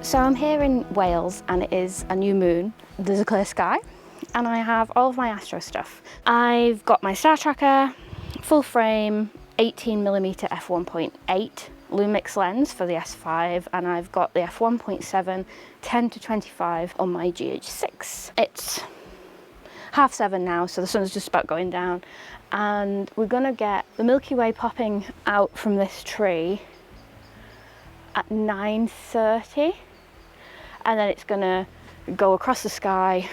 So I'm here in Wales and it is a new moon. There's a clear sky and I have all of my astro stuff. I've got my star tracker, full frame, 18mm f1.8 Lumix lens for the S5, and I've got the f1.7 10-25 on my GH6. It's 7:30 now, so the sun's just about going down, and we're gonna get the Milky Way popping out from this tree at 9:30, and then it's gonna go across the sky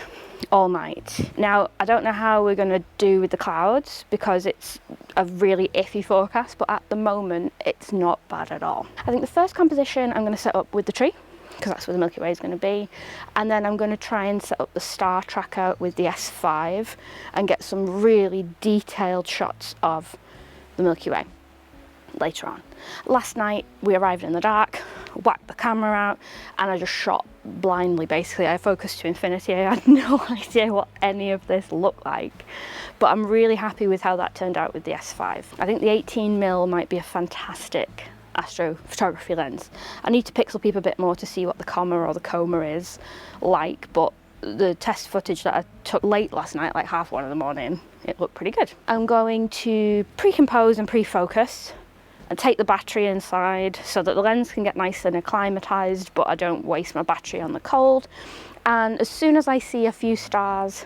all night. Now, I don't know how we're gonna do with the clouds because it's a really iffy forecast, but at the moment it's not bad at all. I think the first composition I'm gonna set up with the tree, because that's where the Milky Way is going to be, and then I'm going to try and set up the star tracker with the S5 and get some really detailed shots of the Milky Way later on. Last night we arrived in the dark, whacked the camera out, and I just shot blindly. Basically, I focused to infinity. I had no idea what any of this looked like, but I'm really happy with how that turned out with the S5. I think the 18mm might be a fantastic astrophotography lens. I need to pixel peep a bit more to see what the comma or the coma is like, but the test footage that I took late last night, like 1:30 in the morning, it looked pretty good. I'm going to pre-compose and pre-focus and take the battery inside so that the lens can get nice and acclimatized, but I don't waste my battery on the cold. And as soon as I see a few stars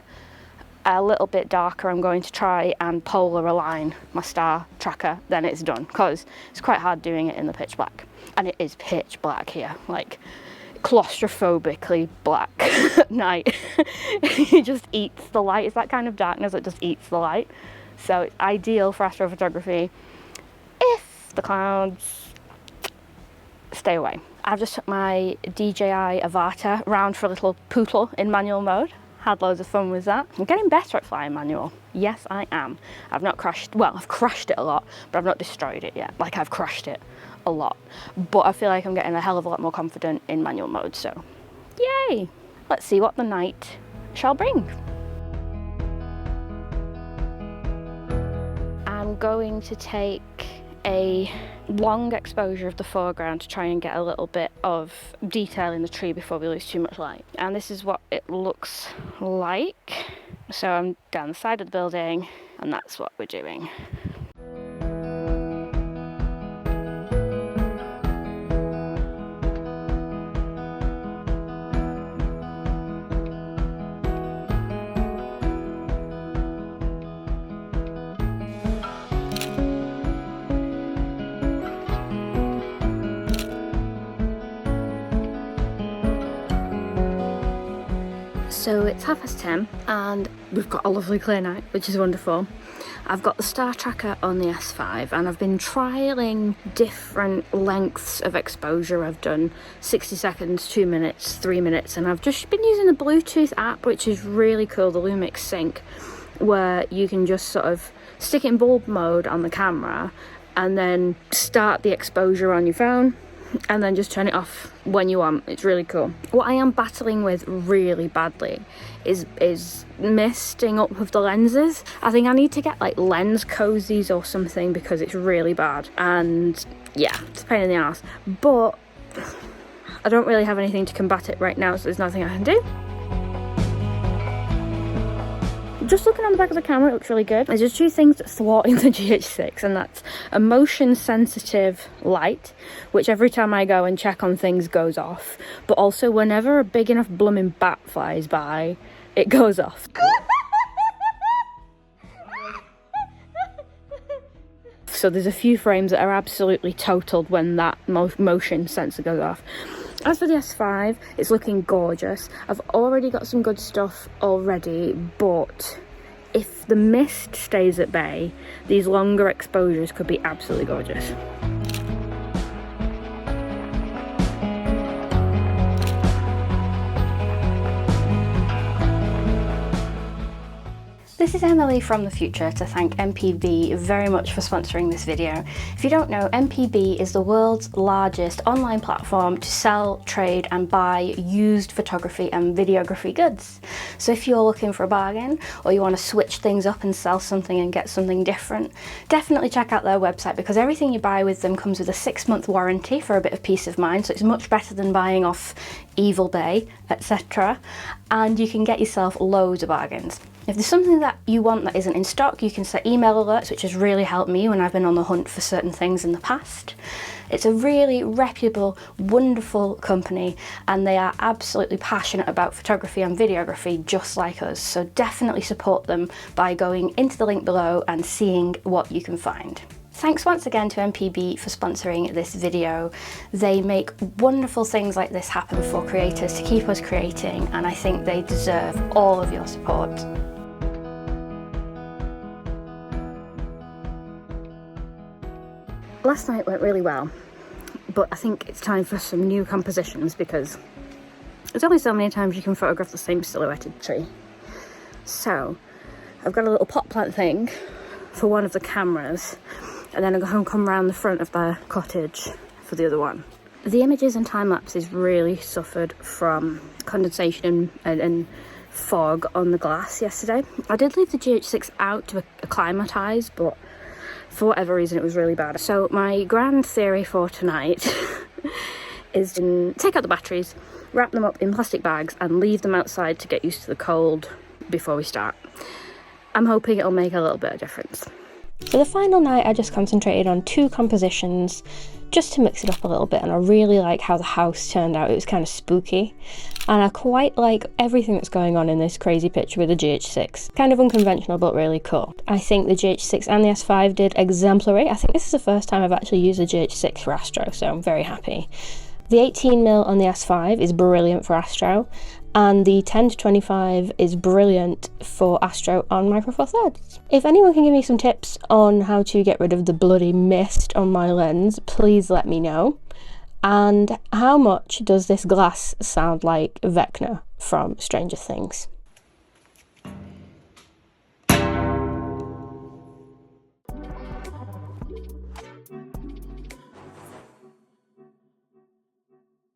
a little bit darker, I'm going to try and polar align my star tracker, then it's done, because it's quite hard doing it in the pitch black. And it is pitch black here, like claustrophobically black at night. It just eats the light. It's that kind of darkness that just eats the light. So it's ideal for astrophotography if the clouds stay away. I've just took my DJI Avata round for a little poodle in manual mode. Had loads of fun with that. I'm getting better at flying manual. Yes, I am. I've not crashed, well, I've crashed it a lot, but I've not destroyed it yet. Like, I've crashed it a lot. But I feel like I'm getting a hell of a lot more confident in manual mode, so yay! Let's see what the night shall bring. I'm going to take a long exposure of the foreground to try and get a little bit of detail in the tree before we lose too much light. And this is what it looks like. So I'm down the side of the building, and that's what we're doing. So it's 10:30 and we've got a lovely clear night, which is wonderful. I've got the star tracker on the S5 and I've been trialing different lengths of exposure. I've done 60 seconds, 2 minutes, 3 minutes, and I've just been using the Bluetooth app, which is really cool, the Lumix Sync, where you can just sort of stick it in bulb mode on the camera and then start the exposure on your phone and then just turn it off when you want. It's really cool. What I am battling with really badly is misting up with the lenses. I think I need to get like lens cozies or something because it's really bad, and yeah, it's a pain in the ass, but I don't really have anything to combat it right now, so there's nothing I can do. Just looking on the back of the camera, it looks really good. There's just two things that thwarting the GH6, and that's a motion sensitive light, which every time I go and check on things goes off, but also whenever a big enough blooming bat flies by, it goes off. So there's a few frames that are absolutely totaled when that motion sensor goes off. As for the S5, it's looking gorgeous. I've already got some good stuff already, but if the mist stays at bay, these longer exposures could be absolutely gorgeous. This is Emily from the future to thank MPB very much for sponsoring this video. If you don't know, MPB is the world's largest online platform to sell, trade and buy used photography and videography goods. So if you're looking for a bargain or you want to switch things up and sell something and get something different, definitely check out their website because everything you buy with them comes with a 6-month warranty for a bit of peace of mind, so it's much better than buying off Evil Bay, etc. And you can get yourself loads of bargains. If there's something that you want that isn't in stock, you can set email alerts, which has really helped me when I've been on the hunt for certain things in the past. It's a really reputable, wonderful company, and they are absolutely passionate about photography and videography just like us, so definitely support them by going into the link below and seeing what you can find. Thanks once again to MPB for sponsoring this video. They make wonderful things like this happen for creators to keep us creating, and I think they deserve all of your support. Last night went really well, but I think it's time for some new compositions because there's only so many times you can photograph the same silhouetted tree. So I've got a little pot plant thing for one of the cameras, and then I'm going to come around the front of the cottage for the other one. The images and time lapses really suffered from condensation and fog on the glass yesterday. I did leave the GH6 out to acclimatise, but for whatever reason it was really bad. So my grand theory for tonight is to take out the batteries, wrap them up in plastic bags and leave them outside to get used to the cold before we start. I'm hoping it'll make a little bit of difference. For the final night, I just concentrated on 2 compositions just to mix it up a little bit, and I really like how the house turned out. It was kind of spooky, and I quite like everything that's going on in this crazy picture with the GH6. Kind of unconventional, but really cool. I think the GH6 and the S5 did exemplary. I think this is the first time I've actually used the GH6 for Astro, so I'm very happy. The 18mm on the S5 is brilliant for Astro, and the 10-25 is brilliant for Astro on Micro Four Thirds. If anyone can give me some tips on how to get rid of the bloody mist on my lens, please let me know. And how much does this glass sound like Vecna from Stranger Things?